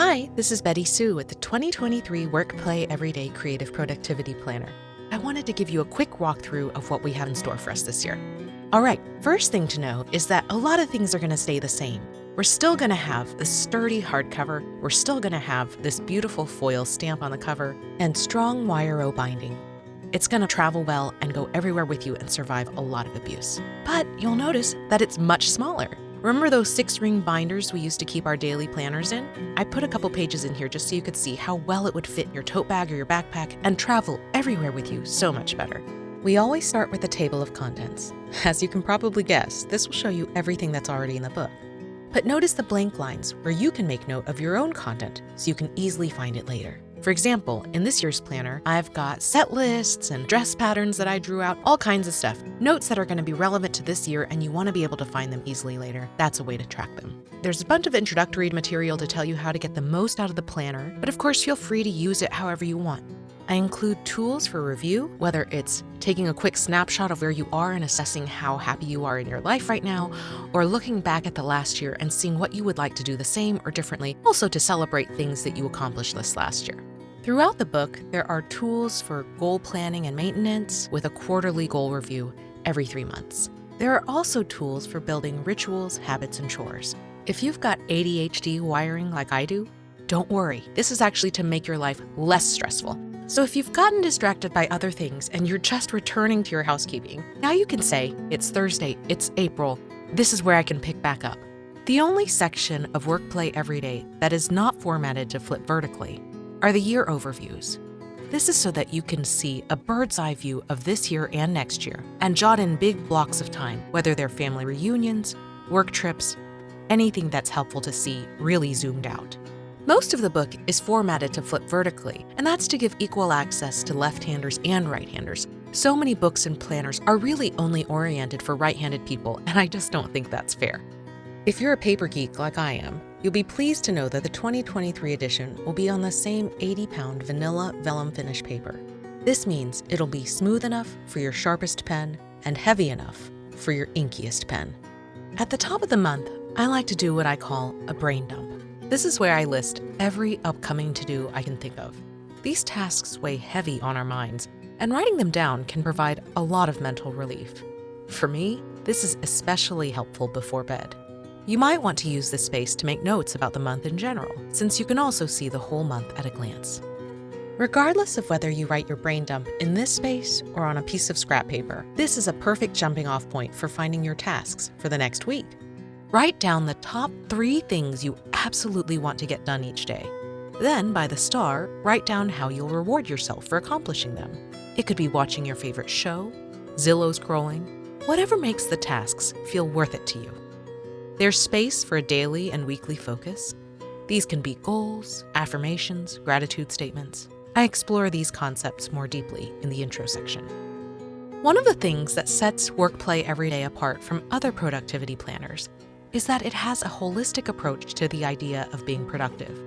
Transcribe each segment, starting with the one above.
Hi, this is Betty Sue with the 2023 Work Play Everyday Creative Productivity Planner. I wanted to give you a quick walkthrough of what we have in store for us this year. All right, first thing to know is that a lot of things are going to stay the same. We're still going to have the sturdy hardcover, we're still going to have this beautiful foil stamp on the cover, and strong wire-o binding. It's going to travel well and go everywhere with you and survive a lot of abuse. But you'll notice that it's much smaller. Remember those 6-ring binders we used to keep our daily planners in? I put a couple pages in here just so you could see how well it would fit in your tote bag or your backpack and travel everywhere with you so much better. We always start with a table of contents. As you can probably guess, this will show you everything that's already in the book. But notice the blank lines where you can make note of your own content so you can easily find it later. For example, in this year's planner, I've got set lists and dress patterns that I drew out, all kinds of stuff. Notes that are going to be relevant to this year and you want to be able to find them easily later. That's a way to track them. There's a bunch of introductory material to tell you how to get the most out of the planner, but of course feel free to use it however you want. I include tools for review, whether it's taking a quick snapshot of where you are and assessing how happy you are in your life right now, or looking back at the last year and seeing what you would like to do the same or differently, also to celebrate things that you accomplished this last year. Throughout the book, there are tools for goal planning and maintenance with a quarterly goal review every 3 months. There are also tools for building rituals, habits, and chores. If you've got ADHD wiring like I do, don't worry. This is actually to make your life less stressful. So if you've gotten distracted by other things and you're just returning to your housekeeping, now you can say, it's Thursday, it's April, this is where I can pick back up. The only section of Work Play Everyday that is not formatted to flip vertically are the year overviews. This is so that you can see a bird's eye view of this year and next year and jot in big blocks of time, whether they're family reunions, work trips, anything that's helpful to see really zoomed out. Most of the book is formatted to flip vertically, and that's to give equal access to left-handers and right-handers. So many books and planners are really only oriented for right-handed people, and I just don't think that's fair. If you're a paper geek like I am, you'll be pleased to know that the 2023 edition will be on the same 80-pound vanilla vellum-finish paper. This means it'll be smooth enough for your sharpest pen and heavy enough for your inkiest pen. At the top of the month, I like to do what I call a brain dump. This is where I list every upcoming to-do I can think of. These tasks weigh heavy on our minds, and writing them down can provide a lot of mental relief. For me, this is especially helpful before bed. You might want to use this space to make notes about the month in general, since you can also see the whole month at a glance. Regardless of whether you write your brain dump in this space or on a piece of scrap paper, this is a perfect jumping off point for finding your tasks for the next week. Write down the top 3 things you absolutely want to get done each day. Then, by the star, write down how you'll reward yourself for accomplishing them. It could be watching your favorite show, Zillow scrolling, whatever makes the tasks feel worth it to you. There's space for a daily and weekly focus. These can be goals, affirmations, gratitude statements. I explore these concepts more deeply in the intro section. One of the things that sets Work Play Everyday apart from other productivity planners is that it has a holistic approach to the idea of being productive.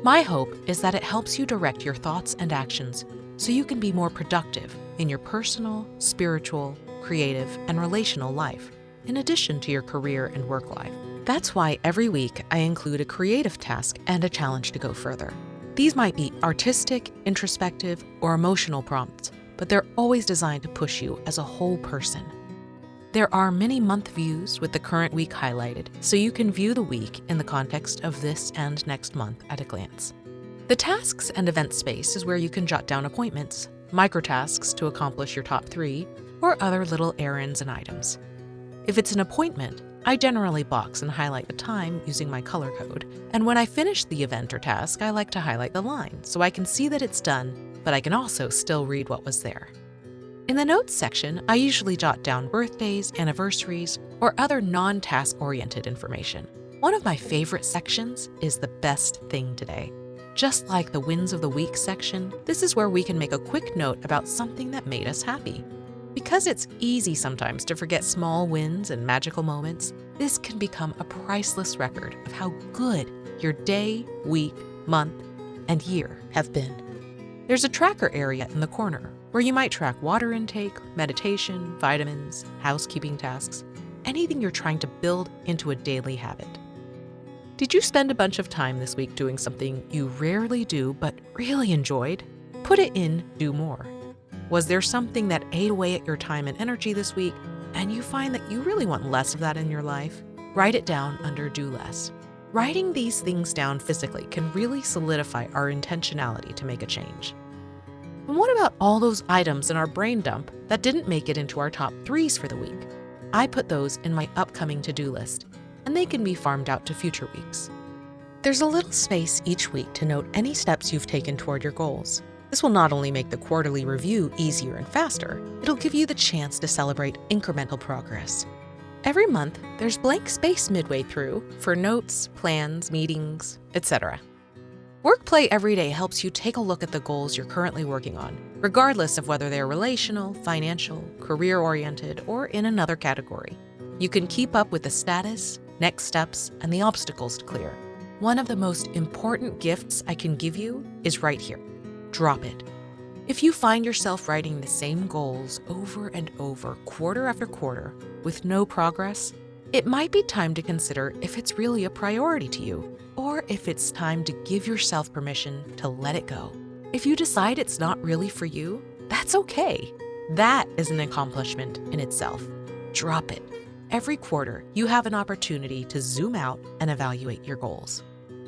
My hope is that it helps you direct your thoughts and actions so you can be more productive in your personal, spiritual, creative, and relational life, in addition to your career and work life. That's why every week I include a creative task and a challenge to go further. These might be artistic, introspective, or emotional prompts, but they're always designed to push you as a whole person. There are many month views with the current week highlighted, so you can view the week in the context of this and next month at a glance. The tasks and events space is where you can jot down appointments, microtasks to accomplish your top 3, or other little errands and items. If it's an appointment, I generally box and highlight the time using my color code, and when I finish the event or task, I like to highlight the line so I can see that it's done, but I can also still read what was there. In the notes section, I usually jot down birthdays, anniversaries, or other non-task-oriented information. One of my favorite sections is the best thing today. Just like the wins of the week section, this is where we can make a quick note about something that made us happy. Because it's easy sometimes to forget small wins and magical moments, this can become a priceless record of how good your day, week, month, and year have been. There's a tracker area in the corner where you might track water intake, meditation, vitamins, housekeeping tasks, anything you're trying to build into a daily habit. Did you spend a bunch of time this week doing something you rarely do but really enjoyed? Put it in Do More. Was there something that ate away at your time and energy this week, and you find that you really want less of that in your life? Write it down under Do Less. Writing these things down physically can really solidify our intentionality to make a change. And what about all those items in our brain dump that didn't make it into our top 3s for the week? I put those in my upcoming to-do list, and they can be farmed out to future weeks. There's a little space each week to note any steps you've taken toward your goals. This will not only make the quarterly review easier and faster, it'll give you the chance to celebrate incremental progress. Every month, there's blank space midway through for notes, plans, meetings, etc. Work Play Every Day helps you take a look at the goals you're currently working on, regardless of whether they're relational, financial, career-oriented, or in another category. You can keep up with the status, next steps, and the obstacles to clear. One of the most important gifts I can give you is right here. Drop it. If you find yourself writing the same goals over and over, quarter after quarter, with no progress, it might be time to consider if it's really a priority to you, or if it's time to give yourself permission to let it go. If you decide it's not really for you, that's okay. That is an accomplishment in itself. Drop it. Every quarter, you have an opportunity to zoom out and evaluate your goals.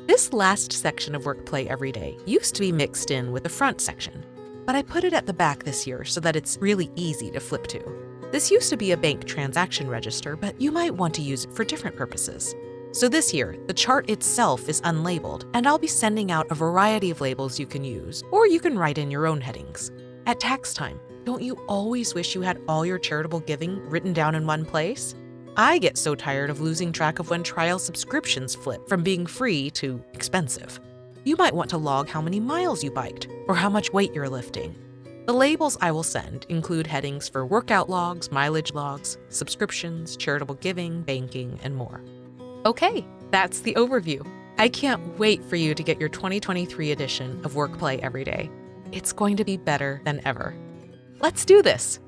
This last section of Work Play Every Day used to be mixed in with the front section, but I put it at the back this year so that it's really easy to flip to. This used to be a bank transaction register, but you might want to use it for different purposes. So this year, the chart itself is unlabeled, and I'll be sending out a variety of labels you can use, or you can write in your own headings. At tax time, don't you always wish you had all your charitable giving written down in one place? I get so tired of losing track of when trial subscriptions flip from being free to expensive. You might want to log how many miles you biked or how much weight you're lifting. The labels I will send include headings for workout logs, mileage logs, subscriptions, charitable giving, banking, and more. Okay, that's the overview. I can't wait for you to get your 2023 edition of Work Play Every Day. It's going to be better than ever. Let's do this!